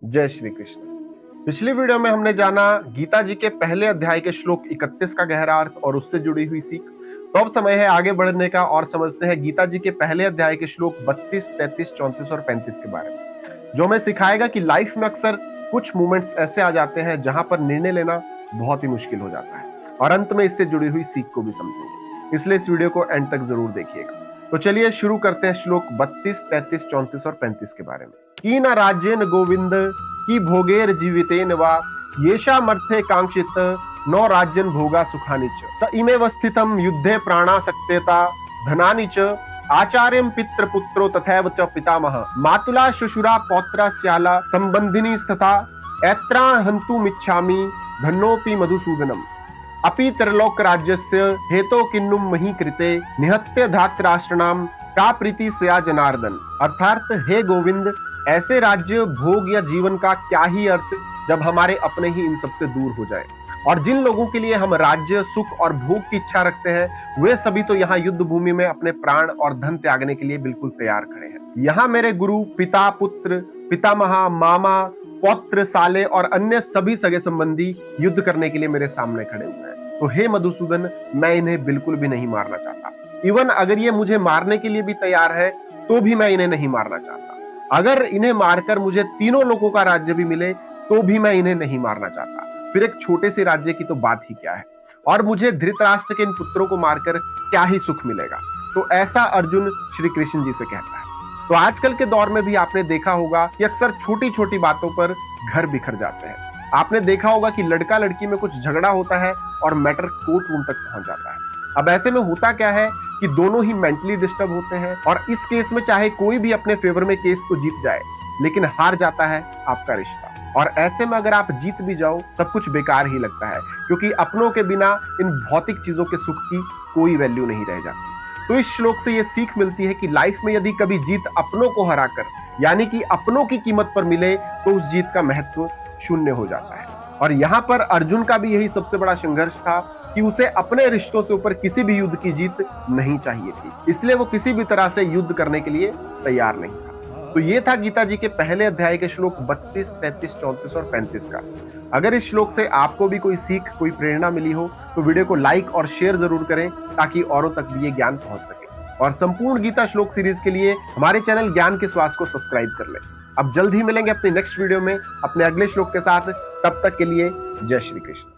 जय श्री कृष्ण। पिछली वीडियो में हमने जाना गीता जी के पहले अध्याय के श्लोक 31 का गहरा अर्थ और उससे जुड़ी हुई सीख। तो अब समय है आगे बढ़ने का और समझते हैं गीता जी के पहले अध्याय के श्लोक 32, 33, 34 और 35 के बारे में, जो हमें सिखाएगा कि लाइफ में अक्सर कुछ मोमेंट्स ऐसे आ जाते हैं जहां पर निर्णय लेना बहुत ही मुश्किल हो जाता है और अंत में इससे जुड़ी हुई सीख को भी समझेंगे। इसलिए इस वीडियो को एंड तक जरूर देखिएगा। तो चलिए शुरू करते हैं श्लोक 32, 33, 34 और 35 के बारे में। की न राज्येन गोविंद की भोगेर जीवितेन वा येषामर्थे कांक्षित नो राज्यन भोगा सुखानि च त इमेव स्थितम युद्धे प्राणासक्तेता धनानि च आचार्यं पितृ पुत्रो तथैव च पितामह मातुला शुशुरा पौत्रा स्याला संबंधिनी तथा ऐत्रा हन्तुमिच्छामि धन्नोऽपि मधुसूदनम् अपि त्रिलोक राज्यस्य हेतो किन्नुम मही कृते निहत्य धातराष्ट्रनाम का प्रीति सया जनार्दन। अर्थात हे गोविंद, ऐसे राज्य भोग या जीवन का क्या ही अर्थ जब हमारे अपने ही इन सबसे दूर हो जाए। और जिन लोगों के लिए हम राज्य, सुख और भोग की इच्छा रखते हैं वे सभी तो यहाँ युद्ध भूमि में अपने प्राण और धन त्यागने के लिए बिल्कुल तैयार खड़े हैं। यहाँ मेरे गुरु, पिता, पुत्र, पितामह, मामा, पौत्र, साले और अन्य सभी सगे संबंधी युद्ध करने के लिए मेरे सामने खड़े हुए हैं। तो हे मधुसूदन, मैं इन्हें बिल्कुल भी नहीं मारना चाहता। इवन अगर ये मुझे मारने के लिए भी तैयार है तो भी मैं इन्हें नहीं मारना चाहता। अगर इन्हें मारकर मुझे तीनों लोगों का राज्य भी मिले तो भी मैं इन्हें नहीं मारना चाहता। फिर एक छोटे से राज्य की तो बात ही क्या है। और मुझे धृतराष्ट्र के इन पुत्रों को मारकर क्या ही सुख मिलेगा। तो ऐसा अर्जुन श्री कृष्ण जी से कहता है। तो आजकल के दौर में भी आपने देखा होगा कि अक्सर छोटी छोटी बातों पर घर बिखर जाते हैं। आपने देखा होगा कि लड़का लड़की में कुछ झगड़ा होता है और मैटर कोर्ट रूम तक पहुंच जाता है। अब ऐसे में होता क्या है कि दोनों ही मेंटली डिस्टर्ब होते हैं और इस केस में चाहे कोई भी अपने फेवर में केस को जीत जाए लेकिन हार जाता है आपका रिश्ता। और ऐसे में अगर आप जीत भी जाओ सब कुछ बेकार ही लगता है, क्योंकि अपनों के बिना इन भौतिक चीजों के सुख की कोई वैल्यू नहीं रह जाती। तो इस श्लोक से ये सीख मिलती है कि लाइफ में यदि कभी जीत अपनों को हराकर यानी कि अपनों की कीमत पर मिले तो उस जीत का महत्व शून्य हो जाता है। और यहाँ पर अर्जुन का भी यही सबसे बड़ा संघर्ष था कि उसे अपने रिश्तों से ऊपर किसी भी युद्ध की जीत नहीं चाहिए थी, इसलिए वो किसी भी तरह से युद्ध करने के लिए तैयार नहीं था। तो ये था गीता जी के पहले अध्याय के श्लोक 32, 33, 34 और 35 का। अगर इस श्लोक से आपको भी कोई सीख, कोई प्रेरणा मिली हो तो वीडियो को लाइक और शेयर जरूर करें ताकि औरों तक भी ये ज्ञान पहुंच सके। और संपूर्ण गीता श्लोक सीरीज के लिए हमारे चैनल ज्ञान के श्वास को सब्सक्राइब कर लें। अब जल्द ही मिलेंगे अपनी नेक्स्ट वीडियो में अपने अगले श्लोक के साथ। तब तक के लिए जय श्री कृष्ण।